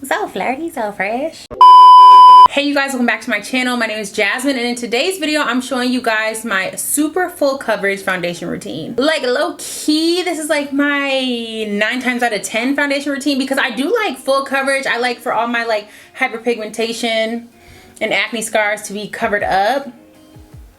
So flirty, so fresh. Hey you guys, welcome back to my channel. My name is Jasmine, and in today's video I'm showing you guys my super full coverage foundation routine. Like low key, this is like my 9 times out of 10 foundation routine because I do like full coverage. I like for all my like hyperpigmentation and acne scars to be covered up.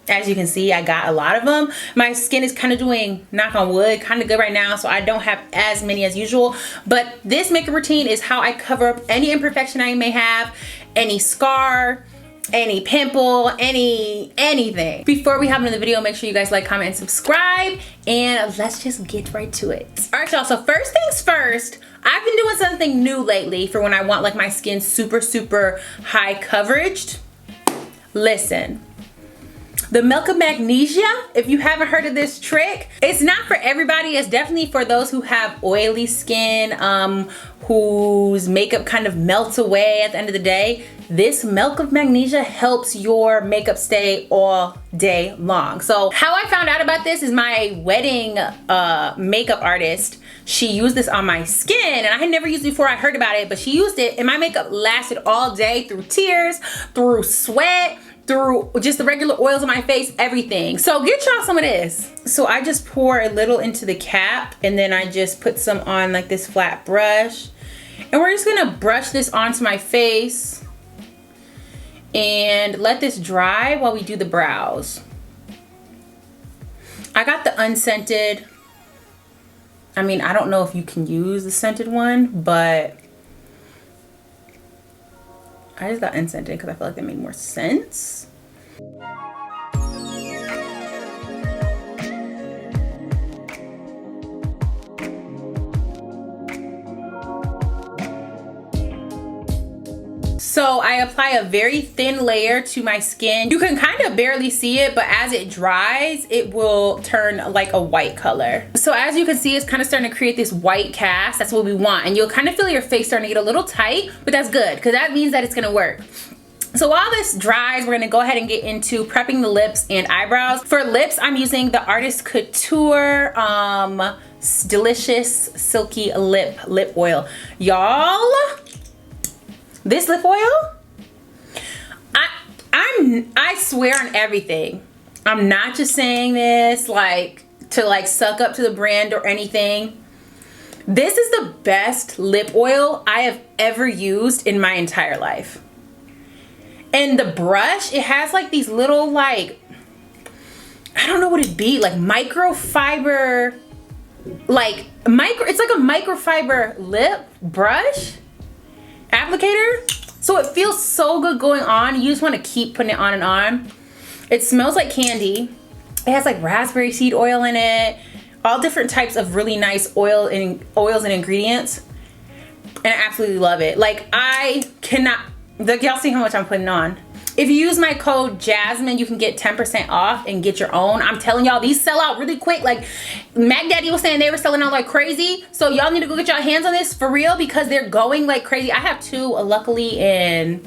As you can see, I got a lot of them. My skin is kind of doing, knock on wood, kind of good right now, so I don't have as many as usual. But this makeup routine is how I cover up any imperfection I may have, any scar, any pimple, anything. Before we hop into the video, make sure you guys like, comment, and subscribe, and let's just get right to it. All right, y'all, so first things first, I've been doing something new lately for when I want like my skin super high coveraged. Listen. The milk of magnesia, if you haven't heard of this trick, it's not for everybody. It's definitely for those who have oily skin, whose makeup kind of melts away at the end of the day. This milk of magnesia helps your makeup stay all day long. So how I found out about this is my wedding makeup artist. She used this on my skin, and I had never used it before I heard about it, but she used it and my makeup lasted all day through tears, through sweat, through just the regular oils on my face, everything. So get y'all some of this. So I just pour a little into the cap, and then I just put some on like this flat brush, and we're just gonna brush this onto my face and let this dry while we do the brows. I got the unscented. I mean, I don't know if you can use the scented one, but I just got unscented because I feel like that made more sense. So I apply a very thin layer to my skin. You can kind of barely see it, but as it dries, it will turn like a white color. So as you can see, it's kind of starting to create this white cast. That's what we want. And you'll kind of feel your face starting to get a little tight, but that's good because that means that it's gonna work. So while this dries, we're gonna go ahead and get into prepping the lips and eyebrows. For lips, I'm using the Artist Couture Delicious Silky Lip Oil. Y'all, this lip oil, I swear on everything. I'm not just saying this like to like suck up to the brand or anything. This is the best lip oil I have ever used in my entire life. And the brush, it has like these little like, I don't know what it'd be, like microfiber, it's like a microfiber lip brush applicator. So it feels so good going on. You just want to keep putting it on and on. It smells like candy. It has like raspberry seed oil in it, all different types of really nice oils and ingredients, and I absolutely love it. Like I cannot, like y'all see how much I'm putting on. If you use my code Jasmine, you can get 10% off and get your own. I'm telling y'all, these sell out really quick. Like Mac Daddy was saying they were selling out like crazy. So y'all need to go get y'all hands on this for real because they're going like crazy. I have 2 luckily, and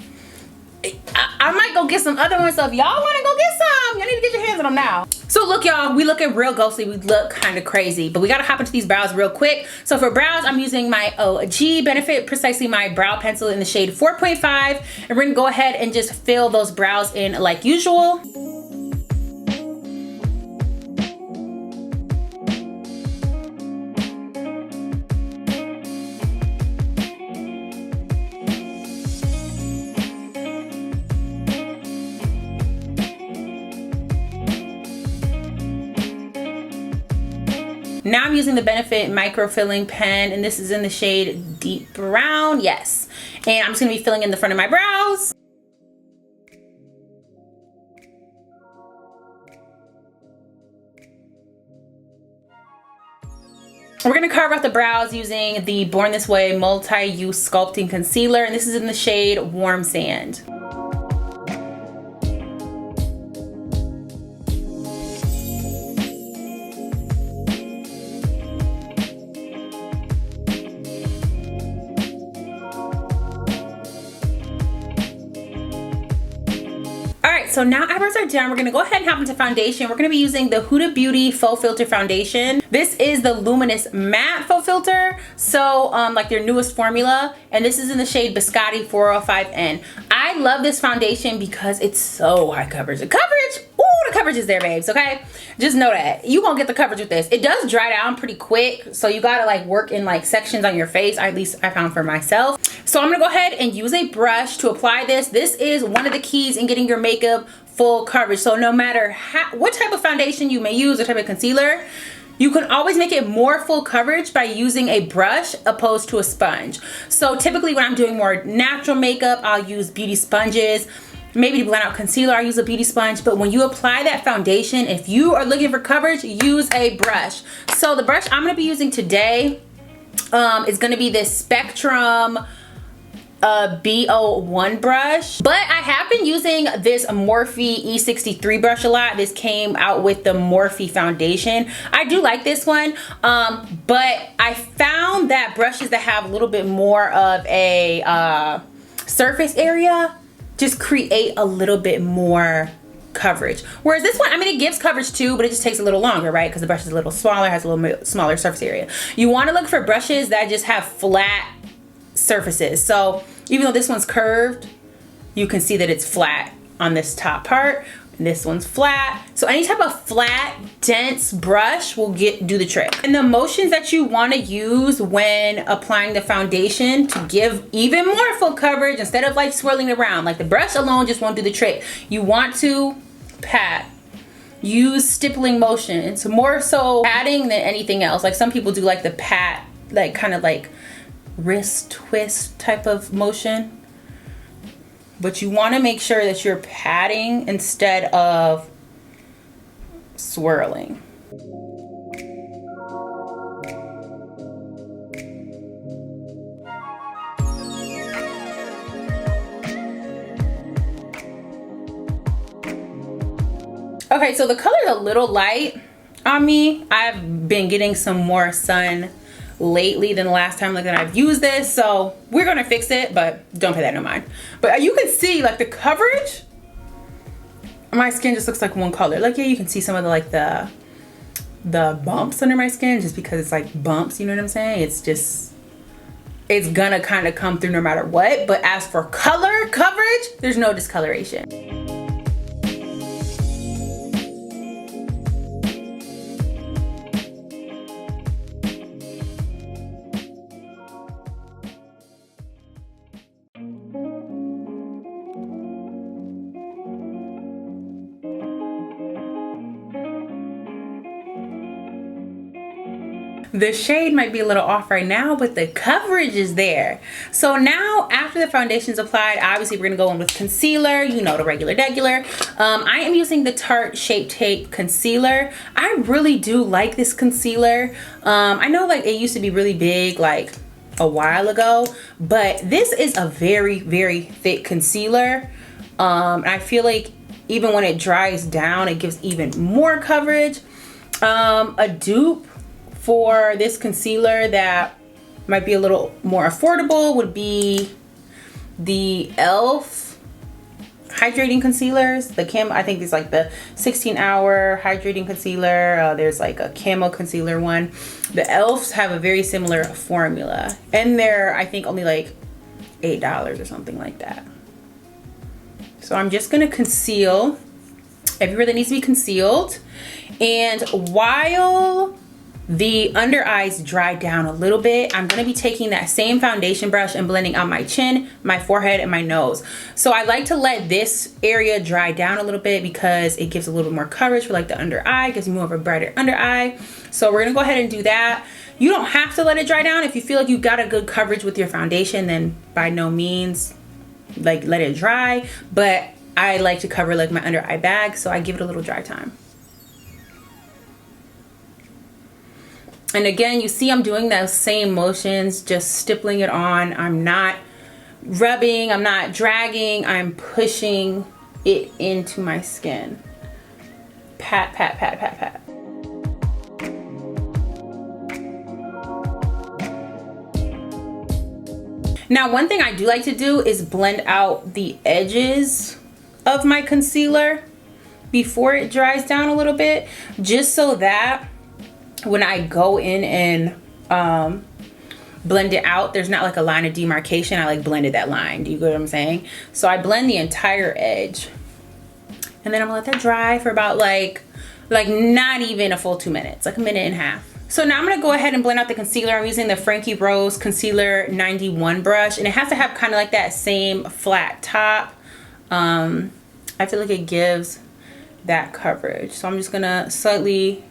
I might go get some other ones. So if y'all want to go get some, y'all need to get your hands on them now. So look y'all, we looking real ghostly. We look kind of crazy, but we got to hop into these brows real quick. So for brows, I'm using my OG Benefit Precisely My Brow Pencil in the shade 4.5. And we're going to go ahead and just fill those brows in like usual. Now I'm using the Benefit Micro Filling Pen, and this is in the shade Deep Brown, yes. And I'm just gonna be filling in the front of my brows. We're gonna carve out the brows using the Born This Way Multi-Use Sculpting Concealer, and this is in the shade Warm Sand. so now eyebrows are done. We're gonna go ahead and hop into foundation. We're gonna be using the Huda Beauty Faux Filter foundation. This is the Luminous Matte Faux Filter, so like their newest formula, and this is in the shade Biscotti 405N. I love this foundation because it's so high coverage. The coverage is there, babes, okay? Just know that you won't get the coverage with this. It does dry down pretty quick, so you gotta like work in like sections on your face, at least I found for myself. So I'm gonna go ahead and use a brush to apply this. This is one of the keys in getting your makeup full coverage. So no matter what type of foundation you may use, or type of concealer, you can always make it more full coverage by using a brush opposed to a sponge. So typically when I'm doing more natural makeup, I'll use beauty sponges. Maybe to blend out concealer, I use a beauty sponge. But when you apply that foundation, if you are looking for coverage, use a brush. So the brush I'm gonna be using today is gonna be this Spectrum B01 brush, but I have been using this Morphe E63 brush a lot. This came out with the Morphe foundation. I do like this one, but I found that brushes that have a little bit more of a surface area just create a little bit more coverage, whereas this one, I mean, it gives coverage too, but it just takes a little longer, right? Because the brush is a little smaller, has a little bit smaller surface area. You want to look for brushes that just have flat surfaces. So even though this one's curved, you can see that it's flat on this top part, and this one's flat. So any type of flat, dense brush will do the trick. And the motions that you want to use when applying the foundation to give even more full coverage, instead of like swirling it around, like the brush alone just won't do the trick. You want to pat, use stippling motion. It's more so patting than anything else. Like some people do like the pat, like kind of like wrist twist type of motion, but you want to make sure that you're patting instead of swirling. Okay, so the color is a little light on me. I've been getting some more sun lately than the last time that I've used this, so we're gonna fix it, but don't pay that no mind. But you can see like the coverage, my skin just looks like one color. Like, yeah, you can see some of the like the bumps under my skin just because it's like bumps, you know what I'm saying? It's just, it's gonna kind of come through no matter what. But as for color coverage, there's no discoloration. The shade might be a little off right now, but the coverage is there. So now after the foundation's applied, obviously we're gonna go in with concealer, you know, the regular. I am using the Tarte Shape Tape concealer. I really do like this concealer. I know like it used to be really big like a while ago, but this is a very, very thick concealer. I feel like even when it dries down, it gives even more coverage. A dupe for this concealer that might be a little more affordable would be the e.l.f. hydrating concealers. The camo, I think it's like the 16-hour hydrating concealer. There's like a camo concealer one. The e.l.f.'s have a very similar formula, and they're, I think, only like $8 or something like that. So I'm just gonna conceal everywhere that needs to be concealed, and while the under eyes dry down a little bit, I'm gonna be taking that same foundation brush and blending out my chin, my forehead, and my nose. So I like to let this area dry down a little bit because it gives a little bit more coverage for like the under eye, gives me more of a brighter under eye. So we're gonna go ahead and do that. You don't have to let it dry down. If you feel like you've got a good coverage with your foundation, then by no means like let it dry. But I like to cover like my under eye bag, so I give it a little dry time. And again, you see I'm doing those same motions, just stippling it on. I'm not rubbing, I'm not dragging, I'm pushing it into my skin. Pat, pat, pat, pat, pat. Now, one thing I do like to do is blend out the edges of my concealer before it dries down a little bit, just so that when I go in and blend it out, there's not like a line of demarcation. I like blended that line. Do you get what I'm saying? So I blend the entire edge, and then I'm gonna let that dry for about like not even a full 2 minutes, like a minute and a half. So now I'm gonna go ahead and blend out the concealer. I'm using the Frankie Rose Concealer 91 brush, and it has to have kind of like that same flat top. I feel like it gives that coverage. So I'm just gonna slightly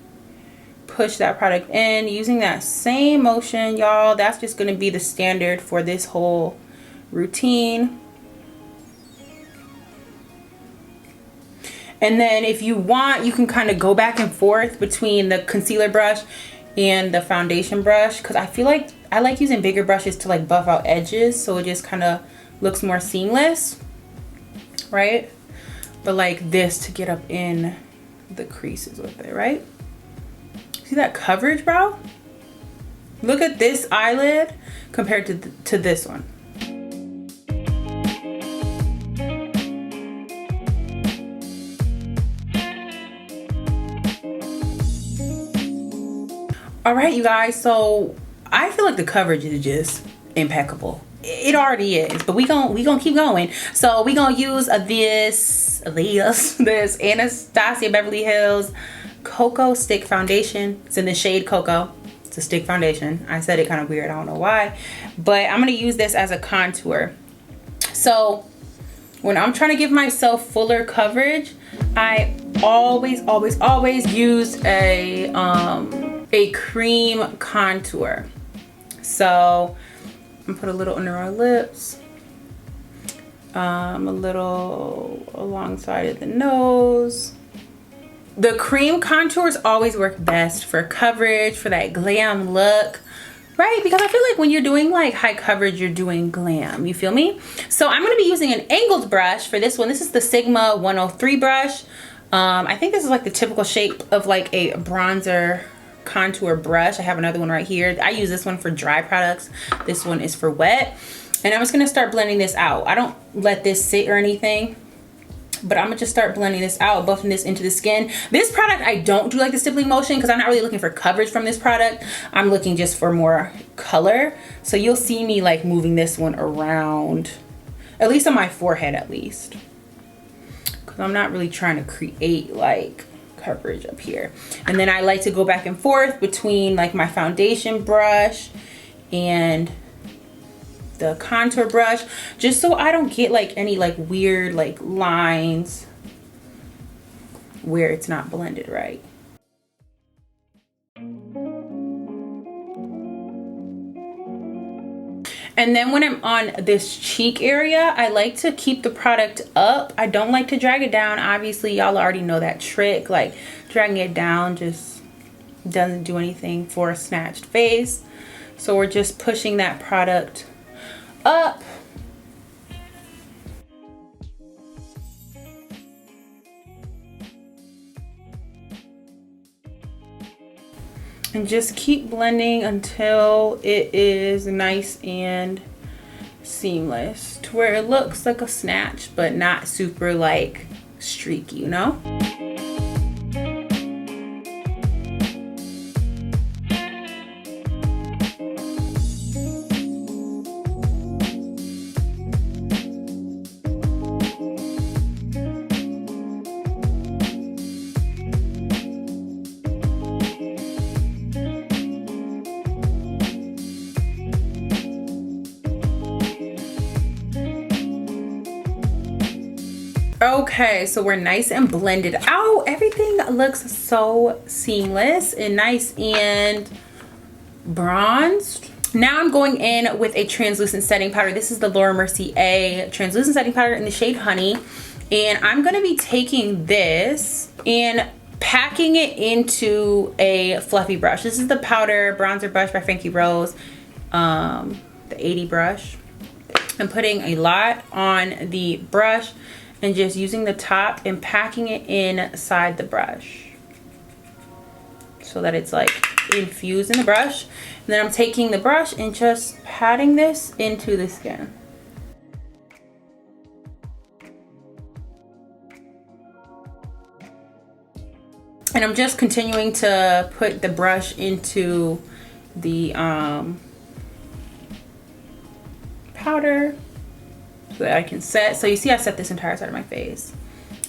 push that product in using that same motion, y'all. That's just gonna be the standard for this whole routine. And then if you want, you can kind of go back and forth between the concealer brush and the foundation brush, because I feel like I like using bigger brushes to like buff out edges, so it just kind of looks more seamless, right? But like this to get up in the creases with it, right? See that coverage, bro? Look at this eyelid compared to this one. All right, you guys, so I feel like the coverage is just impeccable. It already is, but we gonna keep going. So we gonna use this Anastasia Beverly Hills Cocoa Stick Foundation. It's in the shade Cocoa. It's a stick foundation. I said it kind of weird, I don't know why, but I'm gonna use this as a contour. So when I'm trying to give myself fuller coverage, I always use a cream contour. So I'm gonna put a little under our lips, a little alongside of the nose. The cream contours always work best for coverage, for that glam look, right? Because I feel like when you're doing like high coverage, you're doing glam, you feel me? So I'm gonna be using an angled brush for this one. This is the Sigma 103 brush. I think this is like the typical shape of like a bronzer contour brush. I have another one right here. I use this one for dry products. This one is for wet. And I'm just gonna start blending this out. I don't let this sit or anything, but I'm gonna just start blending this out, buffing this into the skin. This product, I don't do like the stippling motion because I'm not really looking for coverage from this product. I'm looking just for more color. So you'll see me like moving this one around, at least on my forehead at least. Because I'm not really trying to create like coverage up here. And then I like to go back and forth between like my foundation brush and the contour brush, just so I don't get like any like weird like lines where it's not blended right. And then when I'm on this cheek area, I like to keep the product up. I don't like to drag it down. Obviously, y'all already know that trick. Like, dragging it down just doesn't do anything for a snatched face. So we're just pushing that product up. And just keep blending until it is nice and seamless, to where it looks like a snatch but not super like streaky, you know? Okay, so we're nice and blended out. Everything looks so seamless and nice and bronzed. Now I'm going in with a translucent setting powder. This is the Laura Mercier translucent setting powder in the shade Honey. And I'm gonna be taking this and packing it into a fluffy brush. This is the powder bronzer brush by Frankie Rose, the 80 brush. I'm putting a lot on the brush and just using the top and packing it inside the brush so that it's like infused in the brush. And then I'm taking the brush and just patting this into the skin. And I'm just continuing to put the brush into the powder so that I can set. So you see I set this entire side of my face.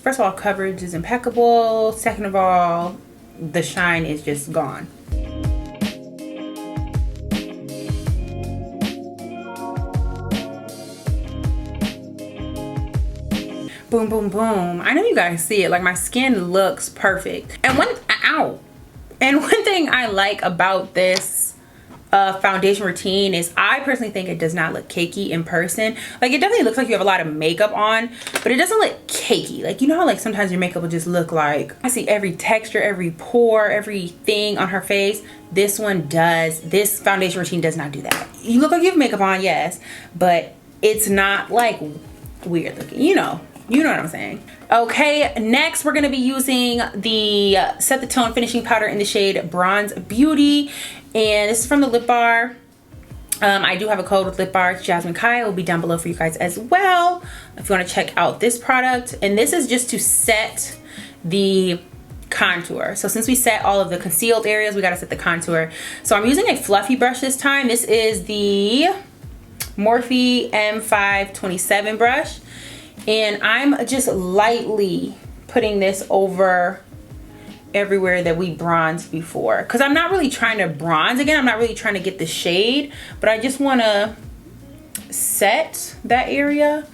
First of all, coverage is impeccable. Second of all, the shine is just gone. Boom, boom, boom. I know you guys see it. Like, my skin looks perfect. And one thing I like about this foundation routine is I personally think it does not look cakey in person. Like, it definitely looks like you have a lot of makeup on, but it doesn't look cakey. Like, you know how like sometimes your makeup will just look like, I see every texture, every pore, everything on her face. This one does. This foundation routine does not do that. You look like you have makeup on, yes, but it's not like weird looking, you know what I'm saying. Okay, next we're gonna be using the Set the Tone finishing powder in the shade Bronze Beauty, and this is from the Lip Bar. I do have a code with Lip Bar. It's jazminekiah. It will be down below for you guys as well if you want to check out this product. And this is just to set the contour. So since we set all of the concealed areas, we got to set the contour. So I'm using a fluffy brush this time. This is the Morphe M527 brush. And I'm just lightly putting this over everywhere that we bronzed before. Because I'm not really trying to bronze again. I'm not really trying to get the shade. But I just want to set that area.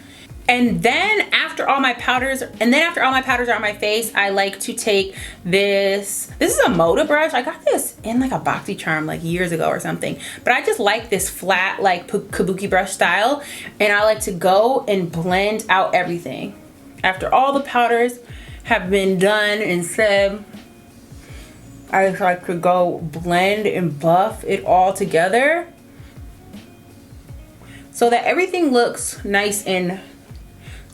And then after all my powders are on my face, I like to take this. This is a Moda brush. I got this in like a BoxyCharm like years ago or something. But I just like this flat like kabuki brush style. And I like to go and blend out everything. After all the powders have been done and said, I just like to go blend and buff it all together so that everything looks nice and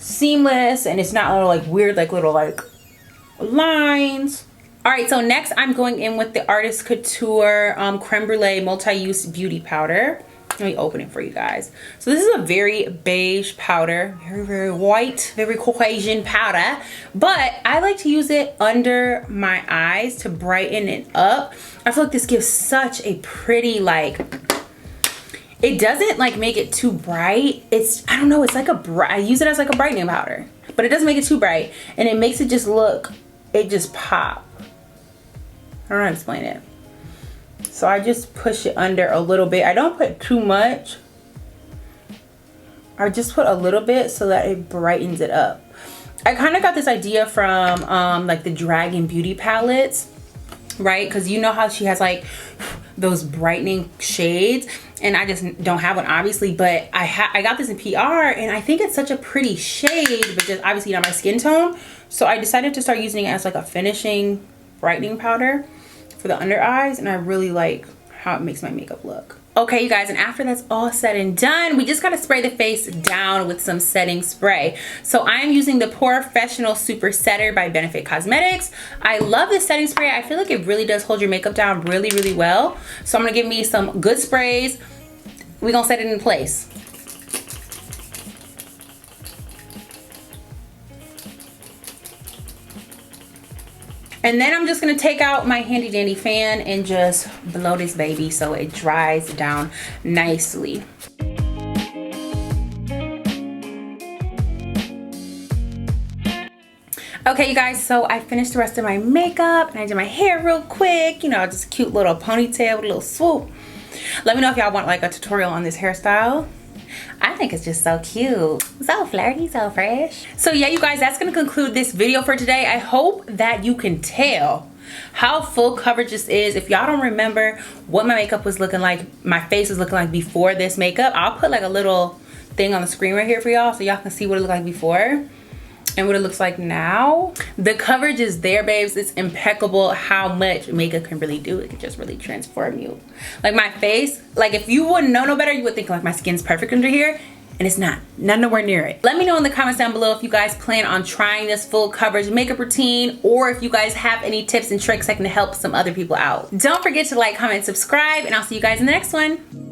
seamless and it's not like weird like little like lines. All right, so next I'm going in with the Artist Couture Creme Brulee Multi-Use Beauty Powder. Let me open it for you guys. So this is a very beige powder, very white, very Caucasian powder, but I like to use it under my eyes to brighten it up. I feel like this gives such a pretty like, it doesn't like make it too bright. It's, I don't know, it's like I use it as like a brightening powder, but it doesn't make it too bright and it makes it just look, it just pop. I don't know how to explain it. So I just push it under a little bit. I don't put too much. I just put a little bit so that it brightens it up. I kind of got this idea from like the Dragon Beauty palettes, right? Because you know how she has like those brightening shades, and I just don't have one obviously, but I got this in PR and I think it's such a pretty shade, but just obviously not my skin tone. So I decided to start using it as like a finishing brightening powder for the under eyes, and I really like how it makes my makeup look. Okay, you guys, and after that's all said and done, we just gotta spray the face down with some setting spray. So I am using the Professional Super Setter by Benefit Cosmetics. I love this setting spray. I feel like it really does hold your makeup down really, really well. So I'm gonna give me some good sprays. We're gonna set it in place. And then I'm just gonna take out my handy dandy fan and just blow this baby so it dries down nicely. Okay, you guys, so I finished the rest of my makeup and I did my hair real quick, you know, just a cute little ponytail with a little swoop. Let me know if y'all want like a tutorial on this hairstyle. I think it's just so cute, so flirty, so fresh. So yeah, you guys, that's gonna conclude this video for today. I hope that you can tell how full coverage this is. If y'all don't remember what my makeup was looking like, my face was looking like before this makeup, I'll put like a little thing on the screen right here for y'all so y'all can see what it looked like before and what it looks like now. The coverage is there, babes. It's impeccable how much makeup can really do. It can just really transform you. Like my face, like if you wouldn't know no better, you would think like my skin's perfect under here, and it's not nowhere near it. Let me know in the comments down below if you guys plan on trying this full coverage makeup routine, or if you guys have any tips and tricks that can help some other people out. Don't forget to like, comment, subscribe, and I'll see you guys in the next one.